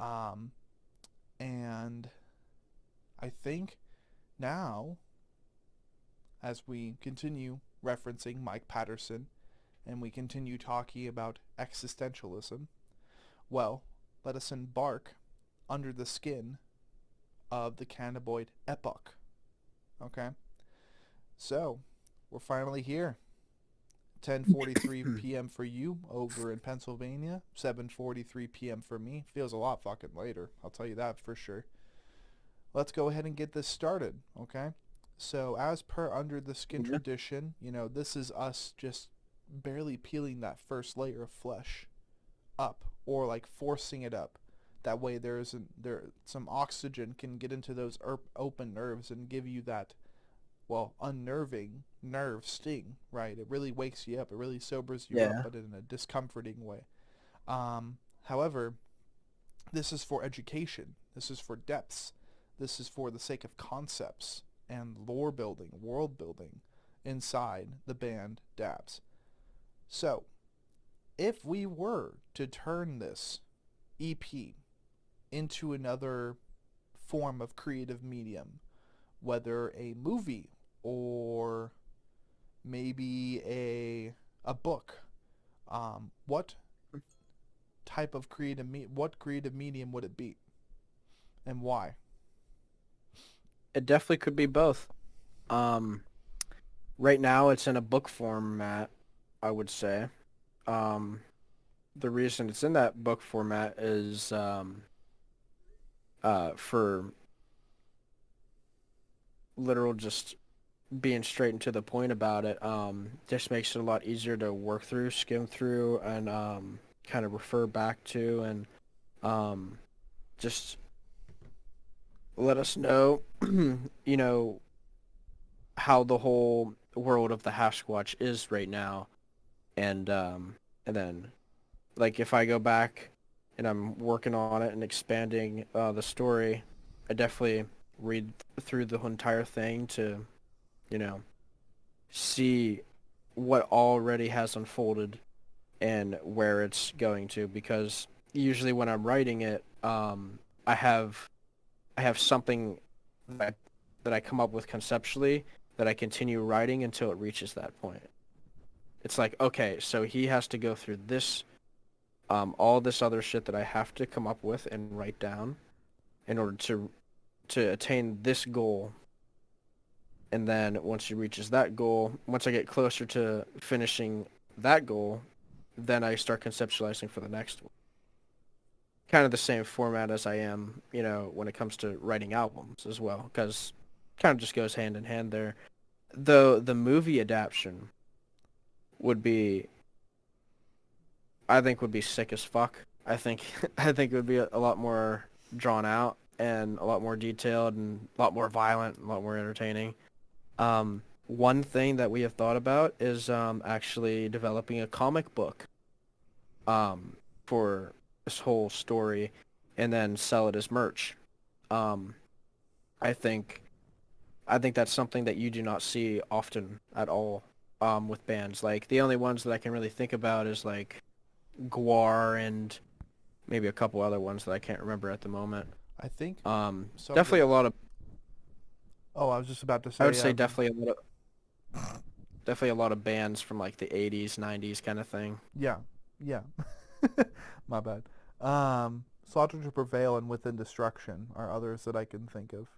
Um, and I think now, as we continue referencing Mike Patterson and we continue talking about existentialism, well, let us embark under the skin of the Cannaboid Epoch. Okay? So, we're finally here. 10:43 p.m. for you over in Pennsylvania, 7:43 p.m. for me. Feels a lot fucking later, I'll tell you that for sure. Let's go ahead and get this started, okay? So, as per Under the Skin Yeah. tradition, this is us just barely peeling that first layer of flesh up, or like forcing it up. That way some oxygen can get into those open nerves and give you that, well, unnerving nerve sting, right? It really wakes you up. It really sobers you up, Yeah. but in a discomforting way. However, this is for education. This is for depths. This is for the sake of concepts and lore building, world building inside the band DABS. So, if we were to turn this EP into another form of creative medium, whether a movie or maybe a book, what type of what creative medium would it be, and why? It definitely could be both. Um, right now it's in a book format, I would say. Um, the reason it's in that book format is for literal just being straight and to the point about it. Just makes it a lot easier to work through, skim through, and kind of refer back to, and um, just let us know, you know, how the whole world of the Hasquatch is right now, and then like if I go back and I'm working on it and expanding the story, I definitely read through the entire thing to, you know, see what already has unfolded and where it's going to, because usually when I'm writing it, I have something that that I come up with conceptually that I continue writing until it reaches that point. It's like, okay, so he has to go through this, all this other shit that I have to come up with and write down in order to attain this goal. And then once he reaches that goal, once I get closer to finishing that goal, then I start conceptualizing for the next one. Kind of the same format as I am, when it comes to writing albums as well, because kind of just goes hand in hand there. Though the movie adaptation would be, I think, would be sick as fuck. I think I think it would be a lot more drawn out and a lot more detailed and a lot more violent, and a lot more entertaining. One thing that we have thought about is actually developing a comic book for this whole story, and then sell it as merch. Um, I think I think that's something that you do not see often at all with bands. Like the only ones that I can really think about is like Guar and maybe a couple other ones that I can't remember at the moment. I think Definitely something. a lot of. Oh, I was just about to I would say, say definitely a lot of bands from like the 80s, 90s kind of thing. yeah, yeah. My bad. Slaughter to Prevail and Within Destruction are others that I can think of.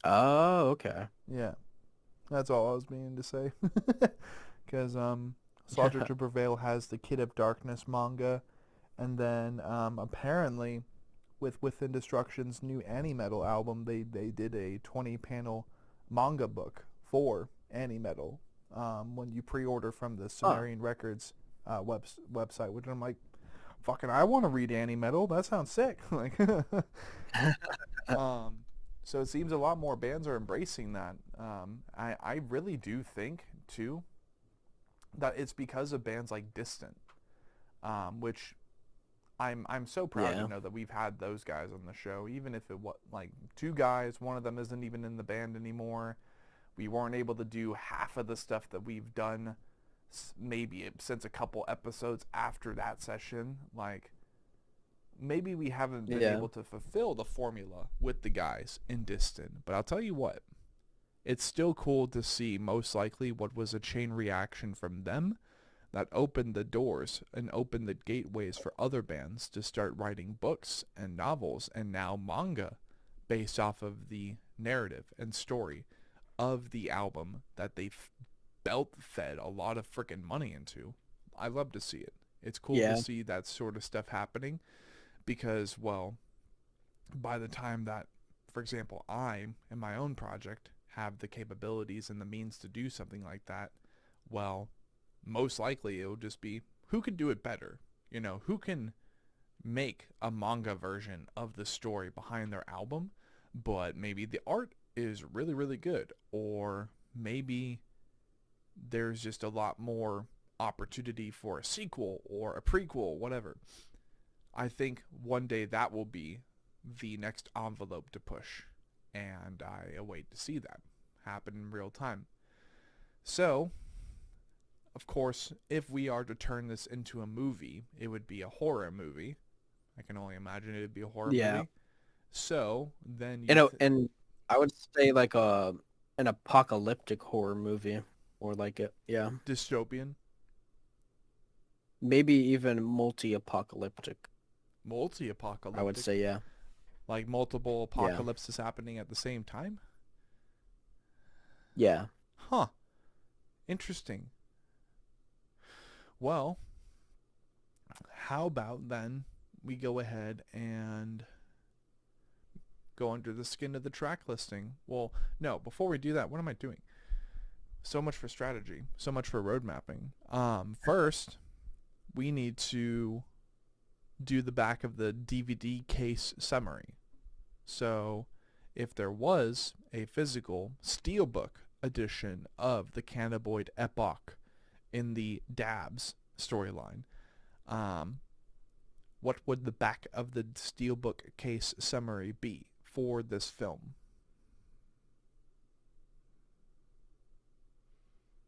Oh, okay. Yeah, that's all I was meaning to say. Because Slaughter to Prevail has the Kid of Darkness manga, and then apparently with Within Destruction's new Metal album, they did a 20-panel manga book for Metal when you pre-order from the Huh. Sumerian Records website, which I'm like, fucking, I want to read Metal. That sounds sick. Like, um, so it seems a lot more bands are embracing that. I really do think too that it's because of bands like Distant, which I'm so proud to Yeah. know that we've had those guys on the show, even if it was like two guys. One of them isn't even in the band anymore. We weren't able to do half of the stuff that we've done, maybe since a couple episodes after that session. Like maybe we haven't been Yeah. able to fulfill the formula with the guys in Distant, but I'll tell you what, it's still cool to see most likely what was a chain reaction from them that opened the doors and opened the gateways for other bands to start writing books and novels and now manga based off of the narrative and story of the album that they belt fed a lot of freaking money into. I love to see it. It's cool Yeah. to see that sort of stuff happening because, well, by the time that, for example, I, in my own project, have the capabilities and the means to do something like that, well, most likely it'll just be who can do it better. You know, who can make a manga version of the story behind their album, but maybe the art is really, really good, or maybe there's just a lot more opportunity for a sequel or a prequel, whatever. I think one day that will be the next envelope to push, and I await to see that happen in real time. So, of course, if we are to turn this into a movie, it would be a horror movie. I can only imagine it would be a horror Yeah. movie. So, then You know, and I would say like an apocalyptic horror movie, or like it, yeah, dystopian, maybe even multi-apocalyptic. multi-apocalyptic, I would say, yeah, like multiple yeah, apocalypses happening at the same time? yeah. Huh. Interesting. Well, how about then we go ahead and go under the skin of the track listing? Well, no, before we do that, what am I doing? So much for strategy, so much for road mapping. First, we need to do the back of the DVD case summary. So, if there was a physical steelbook edition of the Cannaboid Epoch in the DABS storyline, what would the back of the steelbook case summary be for this film?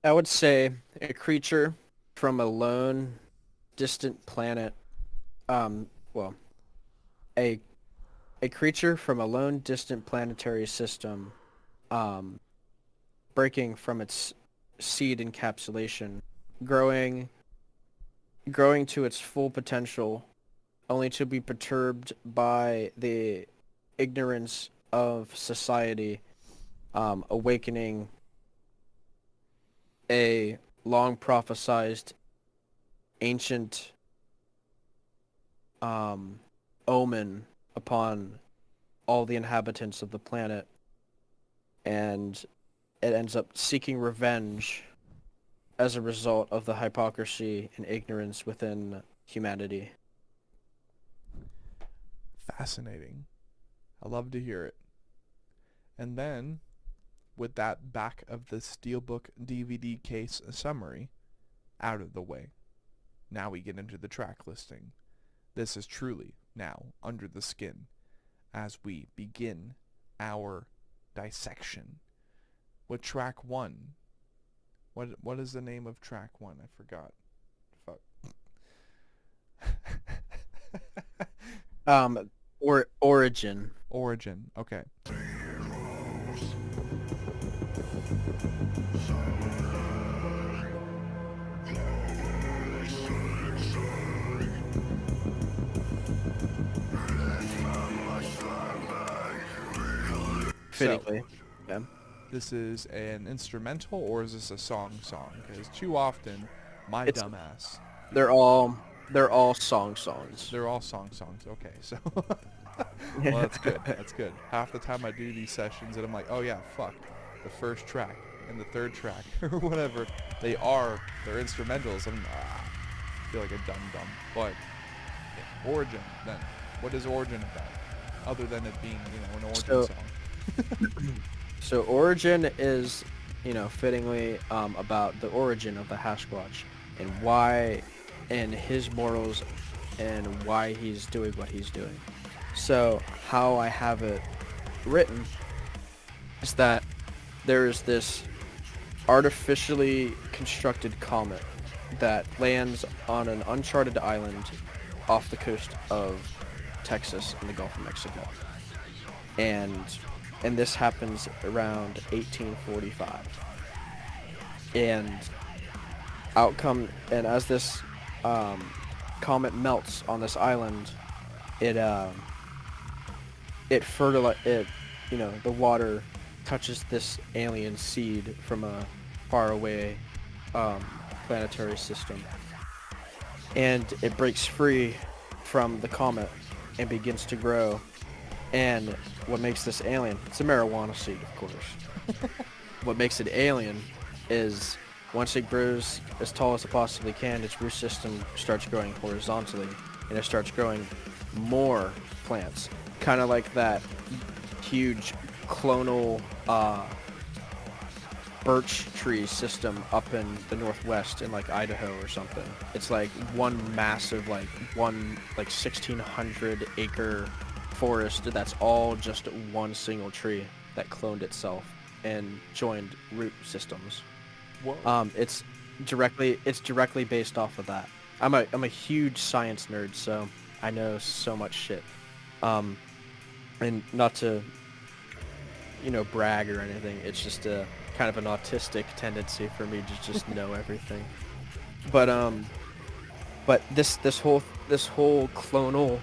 I would say a creature from a lone, distant planet. Well, a creature from a lone, distant planetary system, breaking from its seed encapsulation, growing to its full potential, only to be perturbed by the ignorance of society, awakening a long prophesized ancient omen upon all the inhabitants of the planet, and it ends up seeking revenge as a result of the hypocrisy and ignorance within humanity. Fascinating. I love to hear it. And then, with that back of the steelbook DVD case summary out of the way, now we get into the track listing. This is truly now under the skin as we begin our dissection with track 1. What is the name of track 1? I forgot. Fuck. Origin. Origin. Okay. Fittingly. Yeah. This is an instrumental or is this a song? Because too often, my dumbass. They're all songs. They're all songs. Okay, so well, that's good. That's good. Half the time I do these sessions and I'm like, oh yeah, fuck, the first track and the third track or whatever, they're instrumentals. I feel like a dumb. But yeah, Origin then. What is Origin about? Other than it being, an origin song. So Origin is, fittingly about the origin of the Hasquatch and why, and his morals, and why he's doing what he's doing. So how I have it written is that there is this artificially constructed comet that lands on an uncharted island off the coast of Texas and the Gulf of Mexico. And this happens around 1845. And as this comet melts on this island, the water touches this alien seed from a faraway planetary system, and it breaks free from the comet and begins to grow. And what makes this alien? It's a marijuana seed, of course. What makes it alien is once it grows as tall as it possibly can, its root system starts growing horizontally, and it starts growing more plants, kind of like that huge clonal birch tree system up in the northwest in like Idaho or something. It's like one massive 1,600 acre forest that's all just one single tree that cloned itself and joined root systems. Whoa. It's directly based off of that. I'm a huge science nerd, so I know so much shit. And not to brag or anything, it's just a kind of an autistic tendency for me to just know everything. But this whole clonal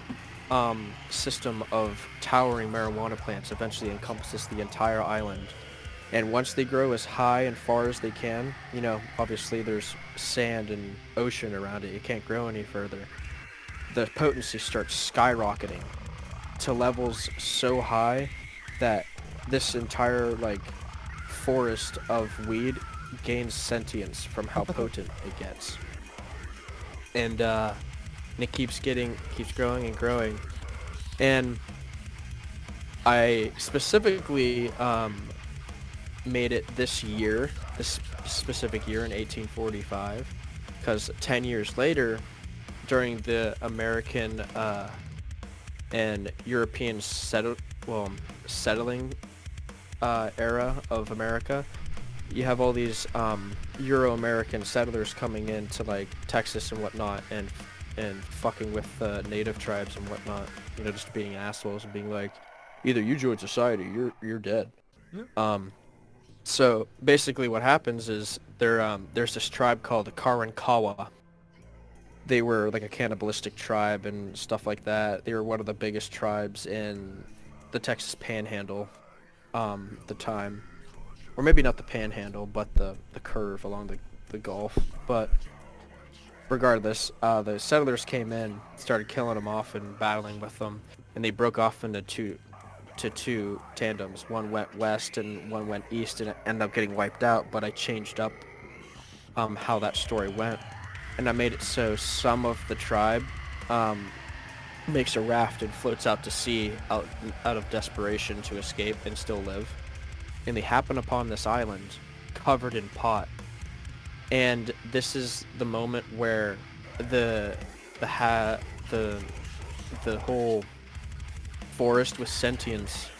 system of towering marijuana plants eventually encompasses the entire island. And once they grow as high and far as they can, obviously there's sand and ocean around it. It can't grow any further. The potency starts skyrocketing to levels so high that this entire forest of weed gains sentience from how potent it gets. And it keeps growing and growing. And I specifically made it this specific year in 1845, because 10 years later, during the American and European settling era of America, you have all these Euro-American settlers coming into Texas and whatnot, and fucking with native tribes and whatnot, just being assholes and being like, either you join society, you're dead. Yeah. So basically what happens is there's this tribe called the Karankawa. They were like a cannibalistic tribe and stuff like that. They were one of the biggest tribes in the Texas Panhandle, the time. Or maybe not the Panhandle, but the curve along the Gulf. But regardless, the settlers came in, started killing them off and battling with them, and they broke off into two tandems. One went west and one went east, and it ended up getting wiped out. But I changed up how that story went, and I made it so some of the tribe makes a raft and floats out to sea out of desperation to escape and still live. And they happen upon this island covered in pot. And this is the moment where the whole forest with sentience,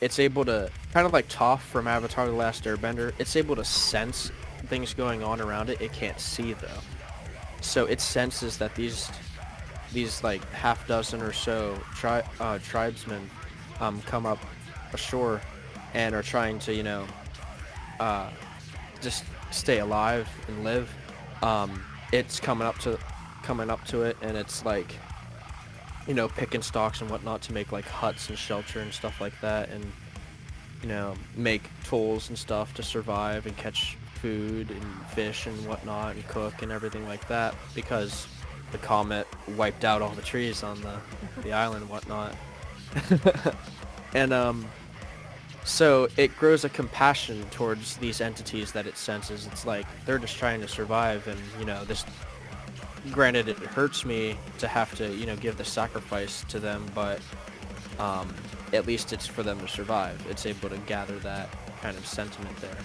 it's able to, kind of like Toph from Avatar: The Last Airbender, it's able to sense things going on around it. It can't see though, so it senses that these half dozen or so tribesmen come up ashore and are trying to just stay alive and live. It's coming up to it, and it's picking stalks and whatnot to make huts and shelter and stuff like that, and make tools and stuff to survive and catch food and fish and whatnot and cook and everything like that, because the comet wiped out all the trees on the island and whatnot. And so it grows a compassion towards these entities that it senses. It's like they're just trying to survive, and this, granted, it hurts me to have to give the sacrifice to them, but at least it's for them to survive. It's able to gather that kind of sentiment there.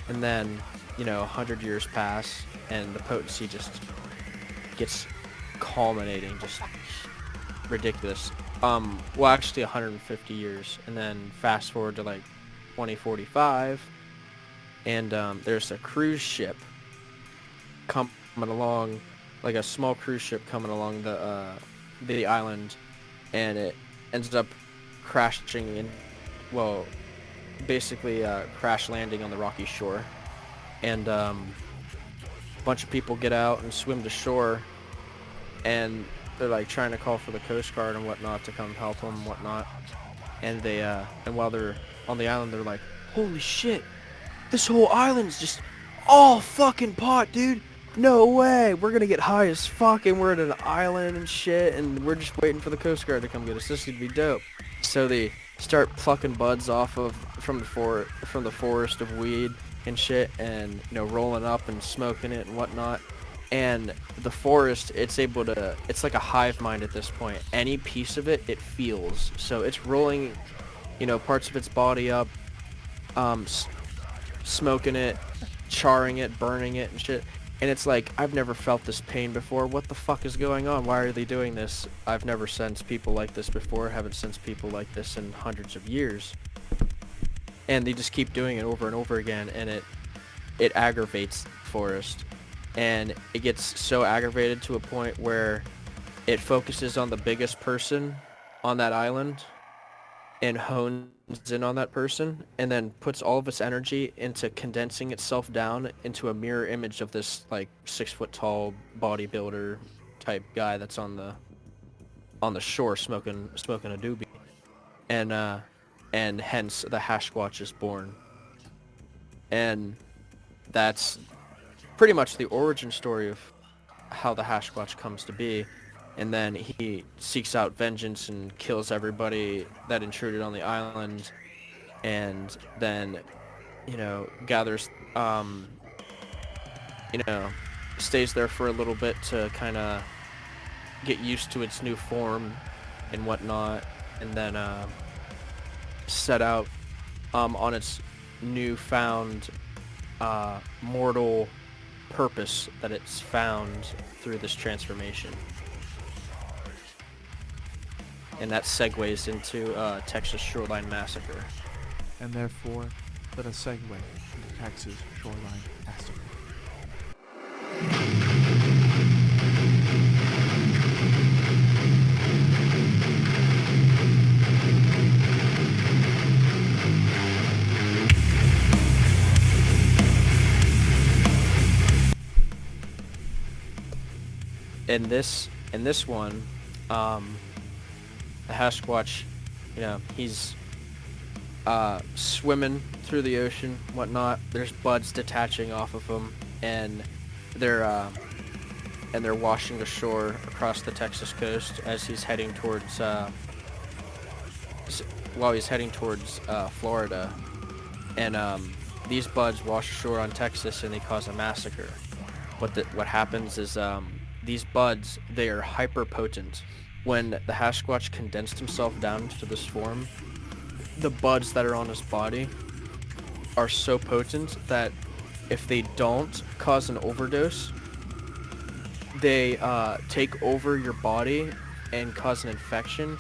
And then 100 years pass, and the potency just gets culminating, just ridiculous. Well, actually 150 years, and then fast forward to 2045, and there's a cruise ship coming along like a small cruise ship coming along the island, and it ends up crashing in, well, basically crash landing on the rocky shore, and a bunch of people get out and swim to shore, and they're like trying to call for the Coast Guard and whatnot to come help them and whatnot, and they and while they're on the island, they're like, holy shit, this whole island's just all fucking pot, dude. No way, we're gonna get high as fuck, and we're at an island and shit, and we're just waiting for the Coast Guard to come get us. This is gonna be dope. So they start plucking buds off of from the forest of weed and shit, and you know, rolling up and smoking it and whatnot. And the forest, it's like a hive mind at this point. Any piece of it, it feels. So it's rolling, you know, parts of its body up, smoking it, charring it, burning it and shit. And it's like, I've never felt this pain before. What the fuck is going on? Why are they doing this? I've never sensed people like this before. Haven't sensed people like this in hundreds of years. And they just keep doing it over and over again, and it aggravates the forest. And it gets so aggravated to a point where it focuses on the biggest person on that island and hones in on that person, and then puts all of its energy into condensing itself down into a mirror image of this like 6 foot tall bodybuilder type guy that's on the shore smoking a doobie, and hence the Hasquatch is born. And that's pretty much the origin story of how the Hasquatch comes to be. And then he seeks out vengeance and kills everybody that intruded on the island, and then, you know, gathers, you know, stays there for a little bit to kind of get used to its new form and whatnot, and then set out on its newfound mortal purpose that it's found through this transformation. And that segues into Texas Shoreline Massacre. And therefore, let us segue into Texas Shoreline Massacre. In this one, the Hasquatch, you know, he's swimming through the ocean, whatnot. There's buds detaching off of him, and they're washing ashore across the Texas coast as he's heading towards Florida. And these buds wash ashore on Texas, and they cause a massacre. What happens is these buds, they are hyper potent. When the Hasquatch condensed himself down into this form, the buds that are on his body are so potent that if they don't cause an overdose, they take over your body and cause an infection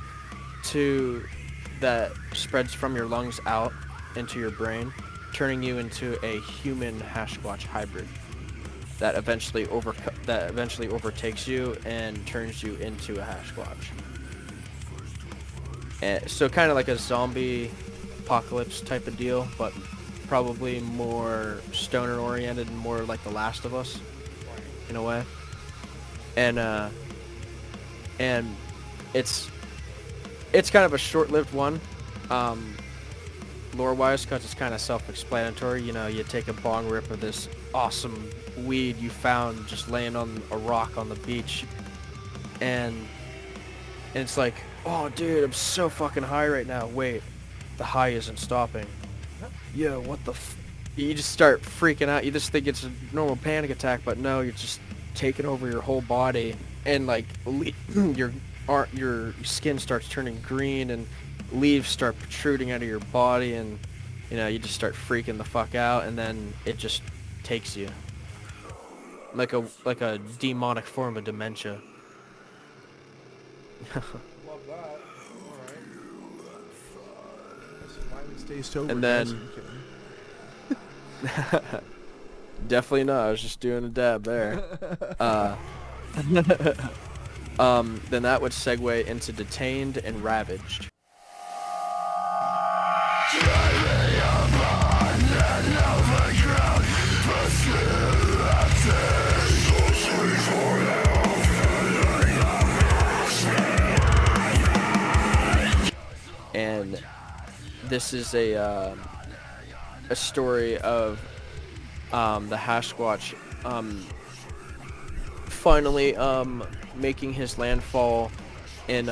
that spreads from your lungs out into your brain, turning you into a human Hasquatch hybrid that eventually overtakes you and turns you into a Hasquatch. And so kind of like a zombie apocalypse type of deal, but probably more stoner oriented and more like The Last of Us in a way. And it's kind of a short-lived one, lore-wise, because it's kind of self-explanatory. You know, you take a bong rip of this awesome weed you found just laying on a rock on the beach, and it's like, oh dude, I'm so fucking high right now. Wait, the high isn't stopping. Yo, what the you just start freaking out. You just think it's a normal panic attack, but no, you're just taking over your whole body, and like your skin starts turning green, and leaves start protruding out of your body, and you know, you just start freaking the fuck out, and then it just takes you like a demonic form of dementia. Love that. Alright. This is why we stay sober. And then definitely not, I was just doing a dab there. then that would segue into detained and ravaged. And this is a story of the Hasquatch finally making his landfall in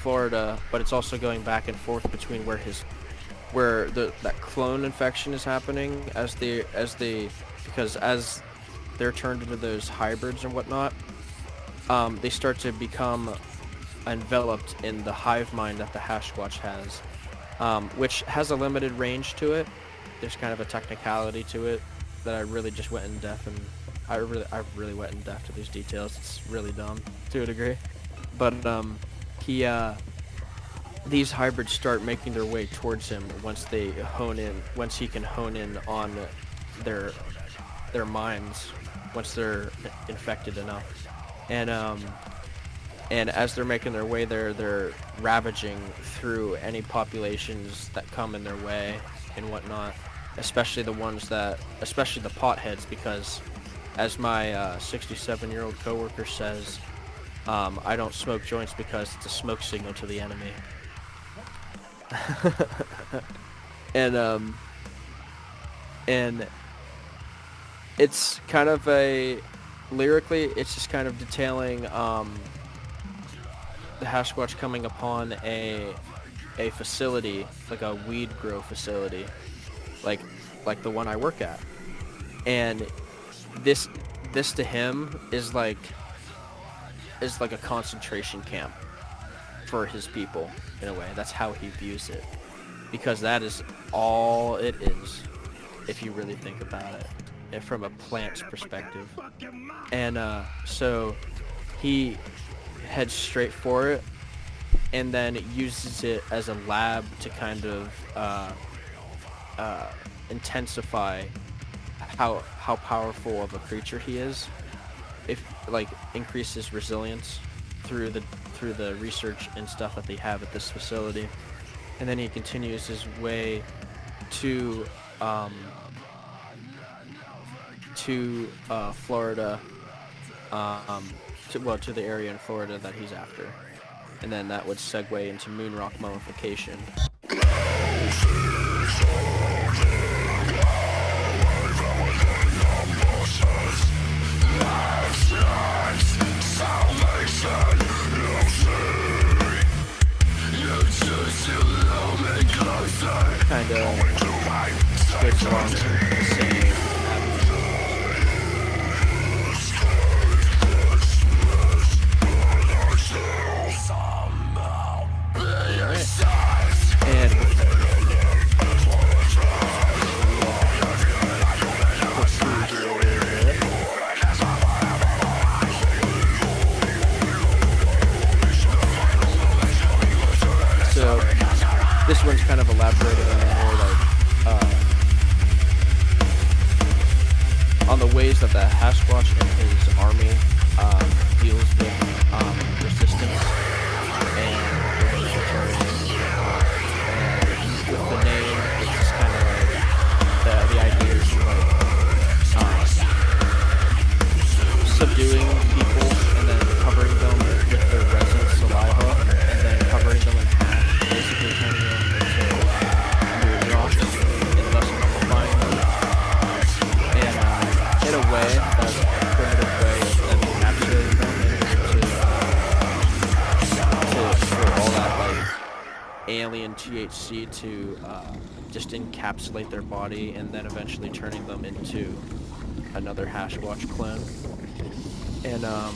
Florida, but it's also going back and forth between where that clone infection is happening because as they're turned into those hybrids and whatnot, they start to become enveloped in the hive mind that the Hasquatch has, which has a limited range to it. There's kind of a technicality to it that I really just went in depth, and I really went in depth to these details. It's really dumb to a degree, but these hybrids start making their way towards him once he can hone in on their minds, once they're infected enough, and as they're making their way there, they're ravaging through any populations that come in their way and whatnot, especially the potheads, because as my 67-year-old coworker says, I don't smoke joints because it's a smoke signal to the enemy. And it's kind of lyrically, it's just kind of detailing the Hasquatch coming upon a facility, like a weed grow facility, like the one I work at, and this to him is like a concentration camp for his people, in a way. That's how he views it, because that is all it is, if you really think about it, and from a plant's perspective. And so he heads straight for it, and then uses it as a lab to kind of intensify how powerful of a creature he is, increase his resilience through the research and stuff that they have at this facility. And then he continues his way to Florida, to the area in Florida that he's after, and then that would segue into moon rock mummification. Kind of goes along the same this one's kind of elaborating on on the ways that the Hasquatch and his army deals with resistance and the military. And with the name, it's just kind of like the idea is subduing people and then covering them with their resin saliva and then covering them in half, basically turning them into moon rocks and thus mummifying them. And in a way, that's a primitive way of them encapsulating them for all that alien THC to just encapsulate their body, and then eventually turning them into another Hasquatch clone. And the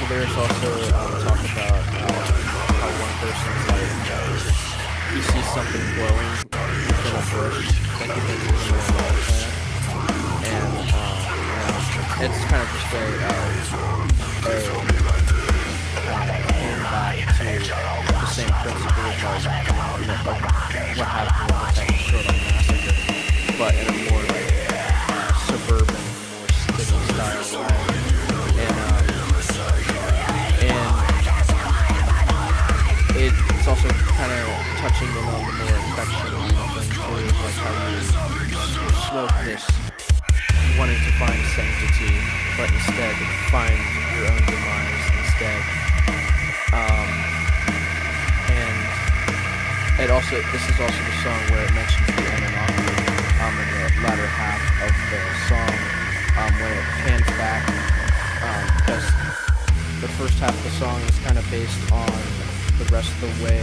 lyrics also talk about how one person's he sees something glowing in a bush that he thinks is a plant, and it's kind of just going back to the same principle of what happened with the Texas Massacre. smoke this wanting to find sanctity, but instead find your own demise instead. And this is also the song where it mentions the Anunnaki in the latter half of the song, when it pans back, because the first half of the song is kind of based on the rest of the way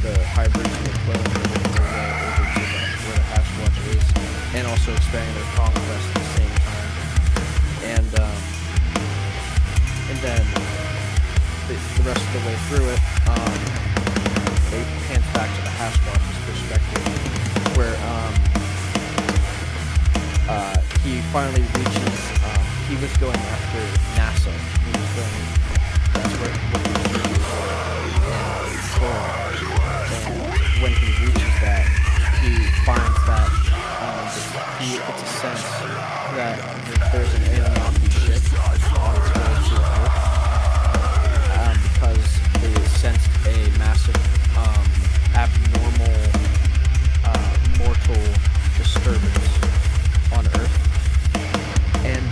the hybrids and the clones are making their way over to where the Hasquatch is, and also expanding their conquest at the same time. And then the rest of the way through it, it pans back to the Hasquatch's perspective, where he finally reaches. He was going after NASA. He was going. That's where and when he reaches that, he finds that he gets a sense that there's an Anunnaki ship on its way to Earth, because they sensed a massive abnormal mortal disturbance on Earth, and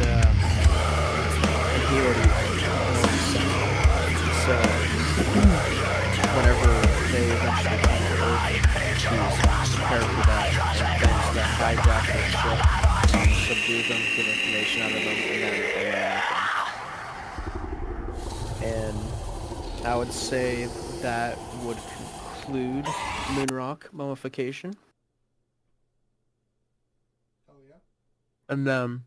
he already sensed it. So whenever they eventually come to Earth, he's prepared for that and plans to hijack their ship, subdue them, get information out of them, and then eliminate them. And I would say that would conclude Moonrock mummification. Oh yeah. And then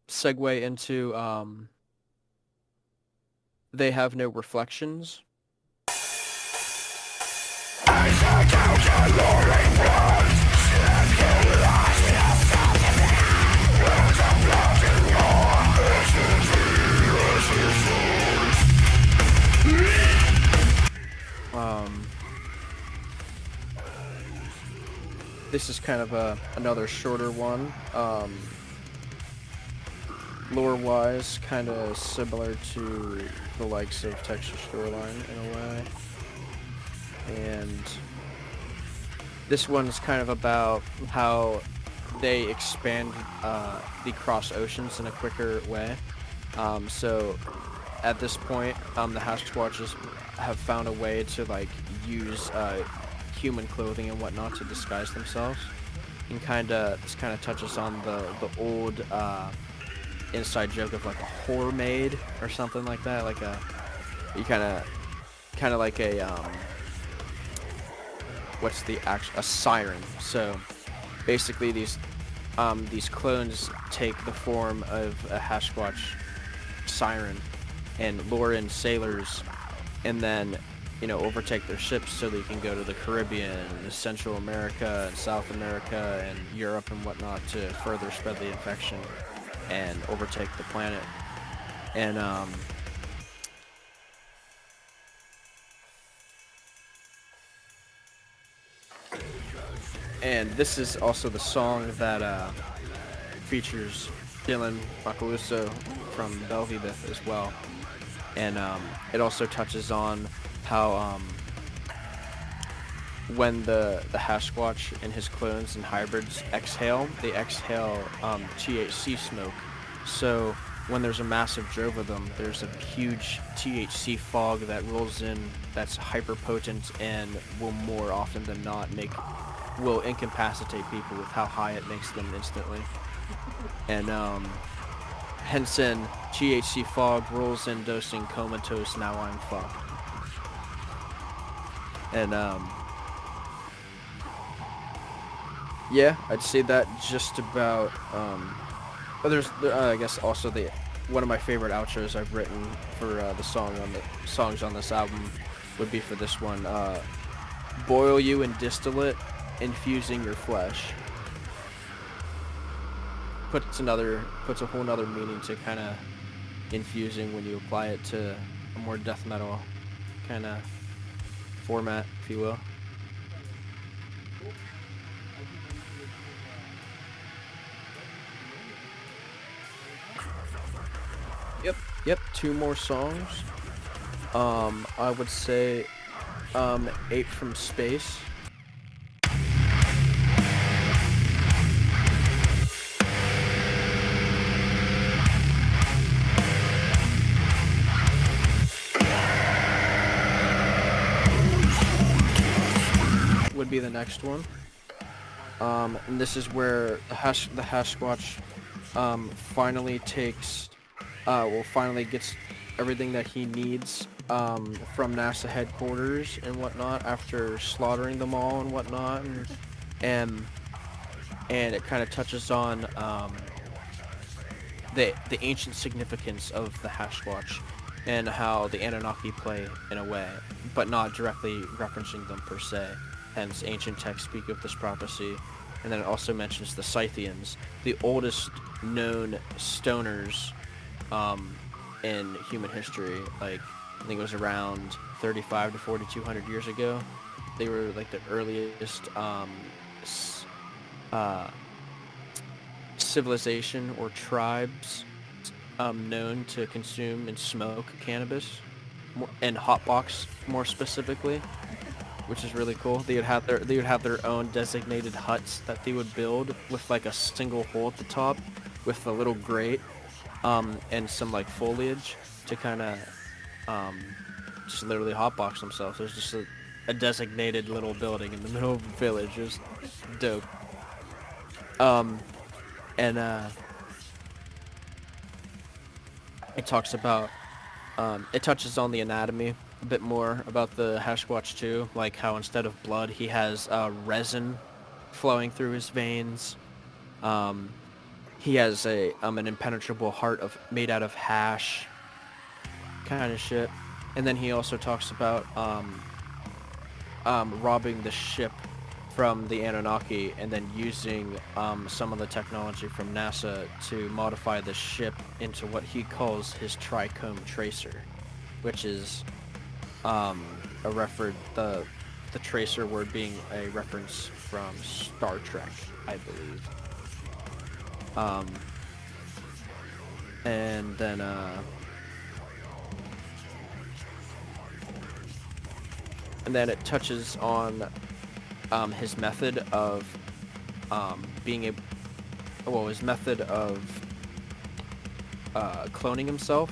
segue into They Have No Reflections. This is kind of another shorter one. Lore-wise, kind of similar to the likes of Texture Storyline in a way. And this one's kind of about how they expand the cross oceans in a quicker way. So at this point, the Hasquatches have found a way to use human clothing and whatnot to disguise themselves. And this kind of touches on the old inside joke of a whore maid or something like that. A siren. So basically these clones take the form of a Hasquatch siren and lure in sailors, and then overtake their ships so they can go to the Caribbean, Central America, and South America, and Europe and whatnot to further spread the infection and overtake the planet. And this is also the song that features Dylan Macaluso from Belvibeth as well. And it also touches on how when the Hasquatch and his clones and hybrids exhale, they exhale THC smoke. So when there's a massive drove of them, there's a huge THC fog that rolls in that's hyper potent and will more often than not will incapacitate people with how high it makes them instantly. And Henson, THC fog rolls in dosing comatose, now I'm fucked. And yeah, I'd say that just about. But I guess also one of my favorite outros I've written for the songs on this album would be for this one. Boil you in distillate, infusing your flesh. Puts a whole nother meaning to kind of infusing when you apply it to a more death metal kind of format, if you will. Yep, 2 more songs. I would say 8 from Space. be the next one. And this is where the Hasquatch finally finally gets everything that he needs from NASA headquarters and whatnot after slaughtering them all and whatnot, and it kind of touches on the ancient significance of the Hasquatch and how the Anunnaki play in a way, but not directly referencing them per se. Hence, ancient texts speak of this prophecy. And then it also mentions the Scythians, the oldest known stoners in human history. Like, I think it was around 35 to 4,200 years ago. They were like the earliest civilization or tribes known to consume and smoke cannabis, and hotbox more specifically, which is really cool. They would have their own designated huts that they would build with like a single hole at the top, with a little grate, and some like foliage to kind of just literally hotbox themselves. There's just a designated little building in the middle of the village. It was dope. It talks about, it touches on the anatomy a bit more about the Hasquatch too, like how instead of blood he has resin flowing through his veins. He has an impenetrable heart made out of hash, kind of shit. And then he also talks about robbing the ship from the Anunnaki and then using some of the technology from NASA to modify the ship into what he calls his trichome tracer, which is the tracer word being a reference from Star Trek, I believe. And then it touches on his method of his method of cloning himself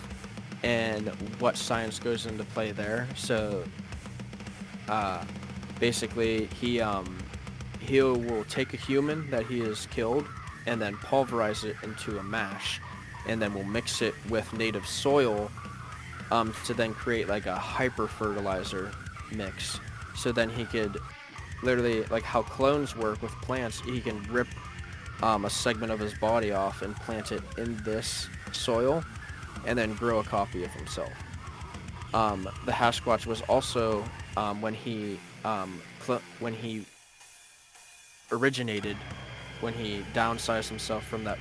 and what science goes into play there. So basically he will take a human that he has killed and then pulverize it into a mash, and then we'll mix it with native soil to then create like a hyper fertilizer mix. So then he could literally, like how clones work with plants, he can rip a segment of his body off and plant it in this soil and then grow a copy of himself. The Hasquatch was also when he originated, when he downsized himself from that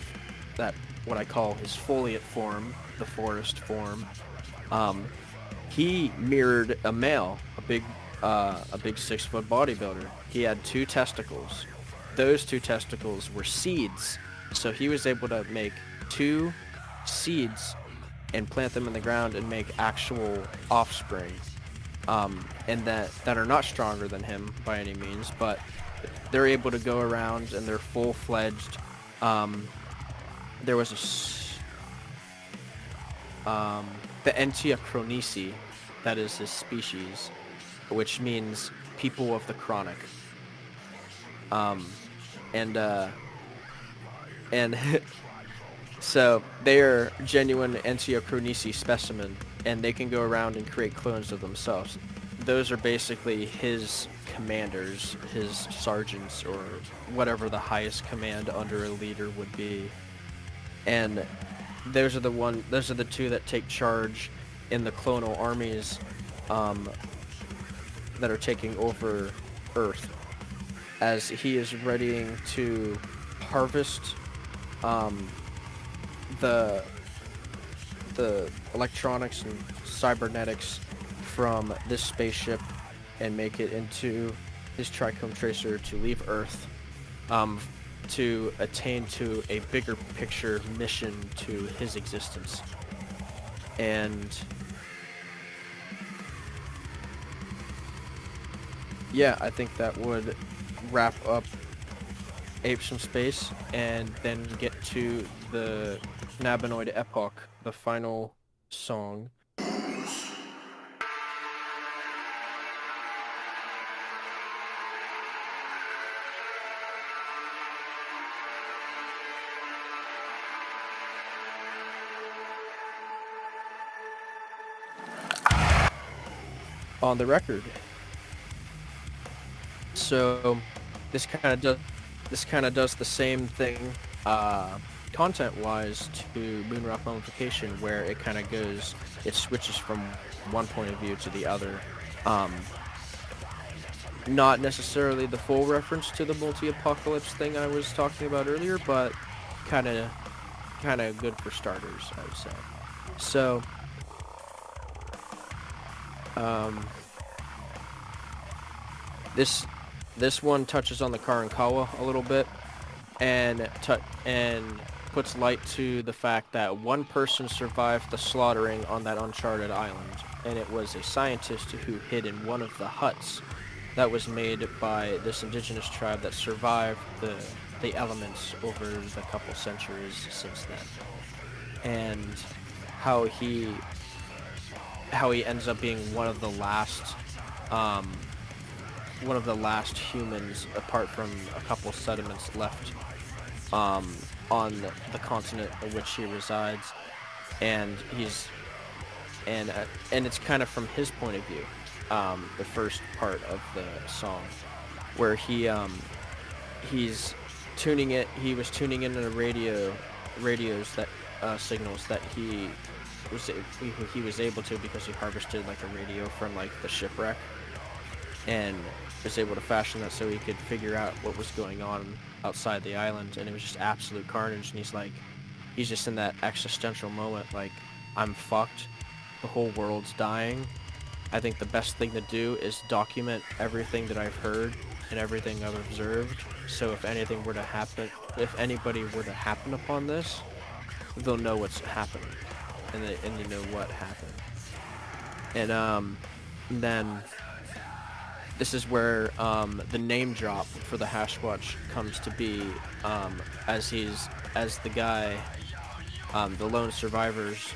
what I call his foliate form, the forest form, he mirrored a male, a big 6-foot bodybuilder. He had 2 testicles. Those 2 testicles were seeds, so he was able to make 2 seeds and plant them in the ground and make actual offspring, and that are not stronger than him by any means, but they're able to go around and they're full-fledged. There was the Entiacronisi, that is his species, which means people of the chronic. And so they are genuine Entiacronisi specimen, and they can go around and create clones of themselves. Those are basically his commanders, his sergeants, or whatever the highest command under a leader would be. And those are the 2 that take charge in the clonal armies that are taking over Earth, as he is readying to harvest the electronics and cybernetics from this spaceship and make it into his trichome tracer to leave Earth, to attain to a bigger picture mission to his existence. And yeah, I think that would wrap up Apes from Space, and then get to the Cannaboid Epoch, the final song. on the record. So this kind of does the same thing content-wise to Moonrock Mummification, where it switches from one point of view to the other. Not necessarily the full reference to the multi-apocalypse thing I was talking about earlier, but kind of good for starters, I would say. So, this one touches on the Karankawa a little bit, and puts light to the fact that one person survived the slaughtering on that uncharted island, and it was a scientist who hid in one of the huts that was made by this indigenous tribe that survived the elements over the couple centuries since then, and how he ends up being one of the last humans, apart from a couple sediments left on the continent in which he resides, and it's kind of from his point of view, the first part of the song, where he was tuning in a radios that signals that he was able to, because he harvested like a radio from like the shipwreck, and was able to fashion that so he could figure out what was going on outside the island, and it was just absolute carnage. And he's just in that existential moment, like, I'm fucked, the whole world's dying. I think the best thing to do is document everything that I've heard and everything I've observed, so if anybody were to happen upon this, they'll know what's happening, and they know what happened. And then this is where the name drop for the Hasquatch comes to be, as the guy, the lone survivors,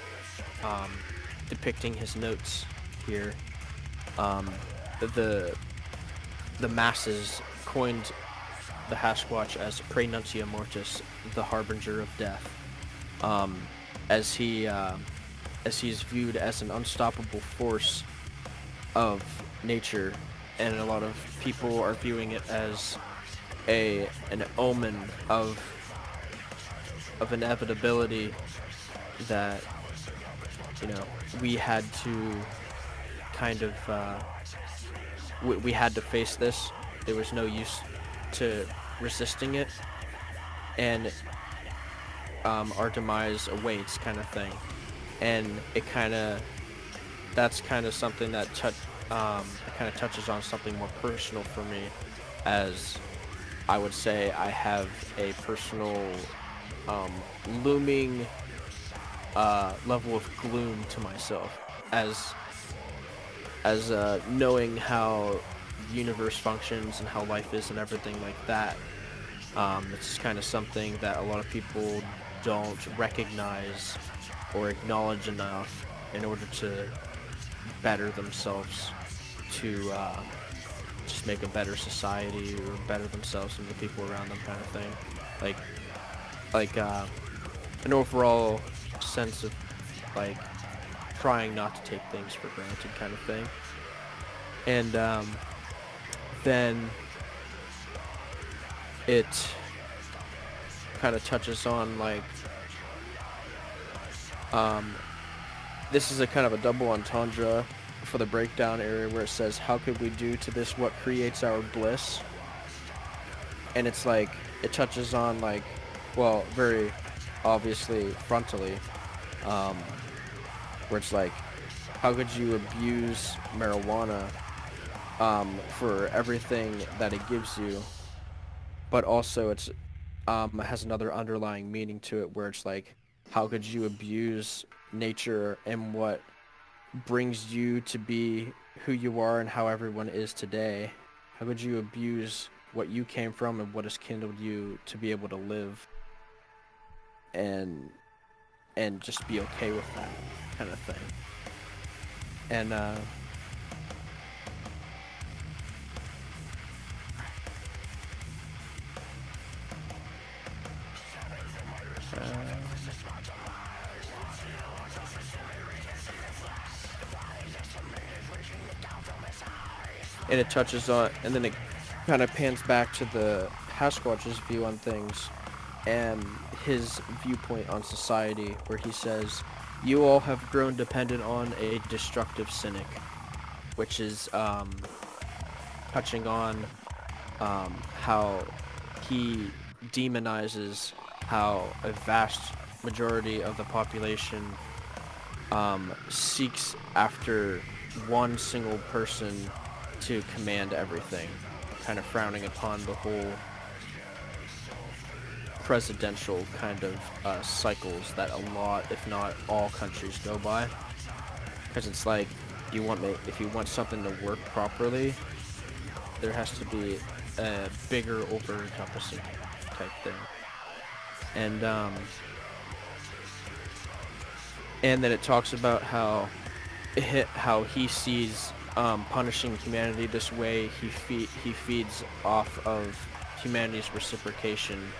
depicting his notes here. The masses coined the Hasquatch as Praenuntia Mortis, the harbinger of death, as he's viewed as an unstoppable force of nature. And a lot of people are viewing it as an omen of inevitability, that, you know, we had to kind of we had to face this. There was no use to resisting it, and our demise awaits, kind of thing. And that's kind of something that it touches on something more personal for me, as I would say I have a personal looming level of gloom to myself, as knowing how the universe functions and how life is and everything like that. It's kind of something that a lot of people don't recognize or acknowledge enough in order to better themselves, to just make a better society or better themselves and the people around them, kind of thing. Like an overall sense of like trying not to take things for granted, kind of thing. And then it kind of touches on like this is a kind of a double entendre for the breakdown area, where it says, how could we do to this what creates our bliss? And it's like, it touches on like, well, very obviously frontally, where it's like, how could you abuse marijuana for everything that it gives you? But also it's has another underlying meaning to it, where it's like, how could you abuse nature and what brings you to be who you are and how everyone is today? How could you abuse what you came from and what has kindled you to be able to live and just be okay with that, kind of thing? And and it touches on, and then it kind of pans back to the Hasquatch's view on things and his viewpoint on society, where he says, "You all have grown dependent on a destructive cynic," which is touching on how he demonizes how a vast majority of the population seeks after one single person to command everything, kind of frowning upon the whole presidential kind of cycles that a lot, if not all, countries go by. Because it's like, if you want something to work properly, there has to be a bigger, over-encompassing type thing. And then it talks about how he sees punishing humanity this way. He feeds off of humanity's reciprocation,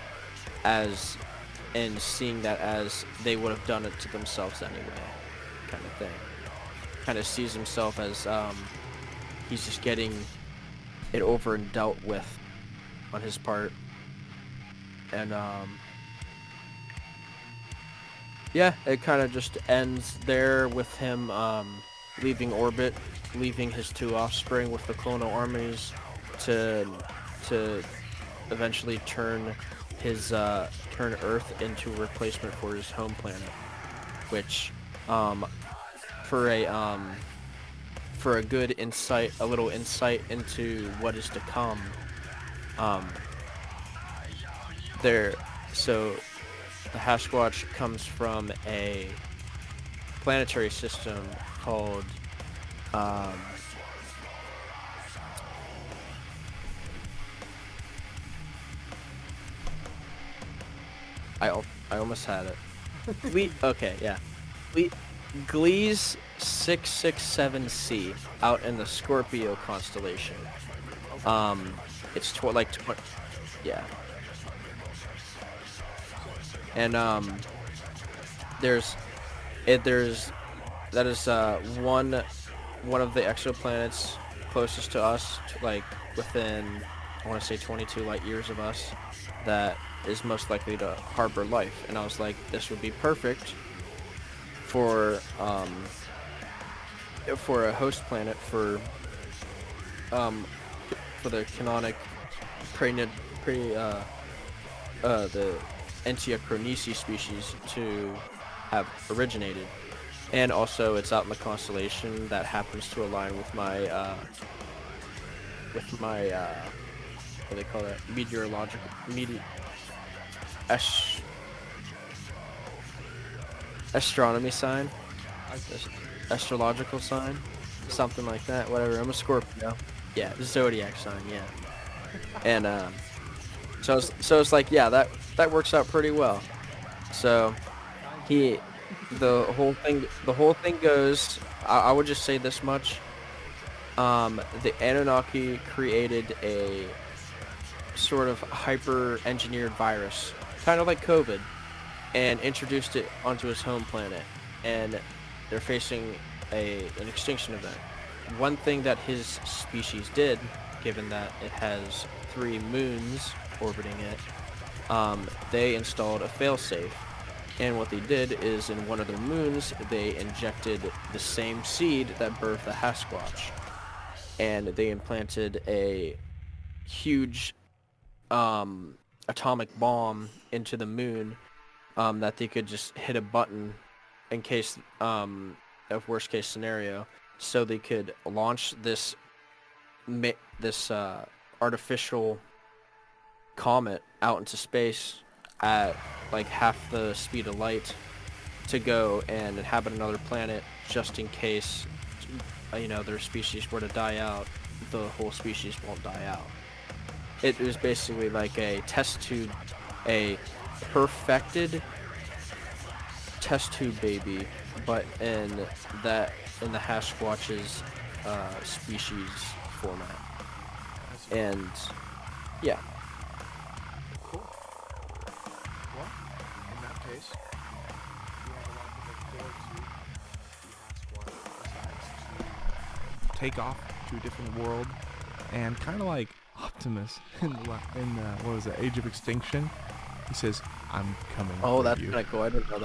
and seeing that as they would have done it to themselves anyway, kind of thing. Kind of sees himself as he's just getting it over and dealt with on his part. And yeah, it kind of just ends there with him leaving orbit, leaving his 2 offspring with the clonal armies to eventually turn Earth into a replacement for his home planet, which for a good insight, a little insight into what is to come. So the Hasquatch comes from a planetary system called I almost had it. Gliese 667c out in the Scorpio constellation. It's yeah. And that is one of the exoplanets closest to us, like within, I want to say 22 light years of us, that is most likely to harbor life. And I was like, this would be perfect for a host planet for the canonic the Entiacronisi species to have originated. And also it's out in the constellation that happens to align with my what do they call that, astronomy sign, astrological sign, something like that, whatever. I'm a Scorpio. Yeah, zodiac sign, yeah. And so it's like, yeah, that works out pretty well. So the whole thing goes, I would just say this much. The Anunnaki created a sort of hyper-engineered virus, kind of like COVID, and introduced it onto his home planet, and they're facing an extinction event. One thing that his species did, given that it has 3 moons orbiting it, they installed a failsafe. And what they did is, in one of their moons, they injected the same seed that birthed the Hasquatch. And they implanted a huge atomic bomb into the moon that they could just hit a button in case of worst case scenario, so they could launch this artificial comet out into space at like half the speed of light to go and inhabit another planet, just in case their species were to die out, the whole species won't die out. It was basically like a test tube, a perfected test tube baby, but in the Hasquatch's species format. And yeah. Cool. Well, in that case, we have a lot to look forward to the Hasquatch decides to take off to a different world And kind of like Optimus in what was it, Age of Extinction, he says, "I'm coming Oh, for that's you." kind of cool. I didn't know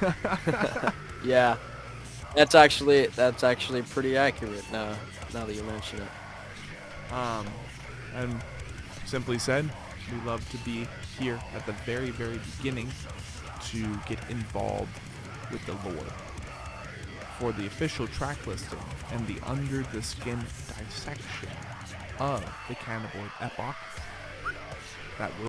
that. Yeah, that's actually pretty accurate now that you mention it. And simply said, we love to be here at the very, very beginning to get involved with the lore. For the official track listing and the under the skin dissection of the Cannaboid Epoch, that will